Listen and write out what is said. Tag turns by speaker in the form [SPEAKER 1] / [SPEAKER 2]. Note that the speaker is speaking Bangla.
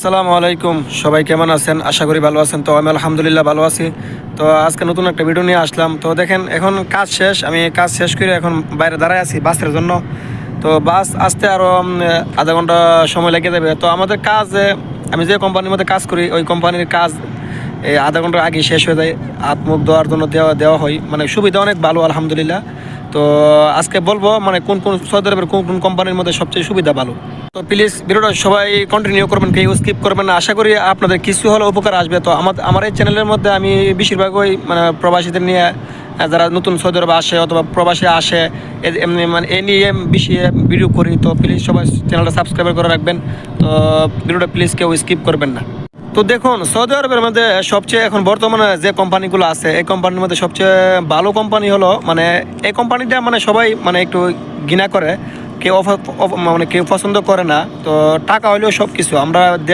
[SPEAKER 1] আসসালামু আলাইকুম, সবাই কেমন আছেন? আশা করি ভালো আছেন। তো আমি আলহামদুলিল্লাহ ভালো আছি। তো আজকে নতুন একটা ভিডিও নিয়ে আসলাম। তো দেখেন, এখন কাজ শেষ, আমি কাজ শেষ করে এখন বাইরে দাঁড়ায় আছি বাসের জন্য। তো বাস আসতে আরও আধা ঘন্টা সময় লেগে যাবে। তো আমাদের কাজ, আমি যে কোম্পানির মধ্যে কাজ করি ওই কোম্পানির কাজ এই আধা ঘন্টা আগে শেষ হয়ে যায়। হাত মুখ ধোয়ার জন্য দেওয়া দেওয়া হয়, মানে সুবিধা অনেক ভালো আলহামদুলিল্লাহ। তো আজকে বলবো মানে কোন কোন সৌদি আরবের কোন কোন কোম্পানির মধ্যে সবচেয়ে সুবিধা ভালো। তো প্লিজ ভিডিওটা সবাই কন্টিনিউ করবেন, কেউ স্কিপ করবেন না। আশা করি আপনাদের কিছু হলে উপকার আসবে। তো আমার এই চ্যানেলের মধ্যে আমি বেশিরভাগই মানে প্রবাসীদের নিয়ে, যারা নতুন সৌদি আরবে আসে অথবা প্রবাসী আসে, এমনি মানে এ নিয়ে বেশি ভিডিও করি। তো প্লিজ সবাই চ্যানেলটা সাবস্ক্রাইব করে রাখবেন। তো ভিডিওটা প্লিজ কেউ স্কিপ করবেন না। তো দেখুন, সৌদি আরবের মধ্যে সবচেয়ে এখন বর্তমানে যে কোম্পানিগুলো আছে এই কোম্পানির মধ্যে সবচেয়ে ভালো কোম্পানি হলো, মানে এই কোম্পানিটা মানে সবাই মানে একটু ঘৃণা করে, কেউ মানে কেউ পছন্দ করে না। তো টাকা হইলেও সব কিছু, আমরা দেশ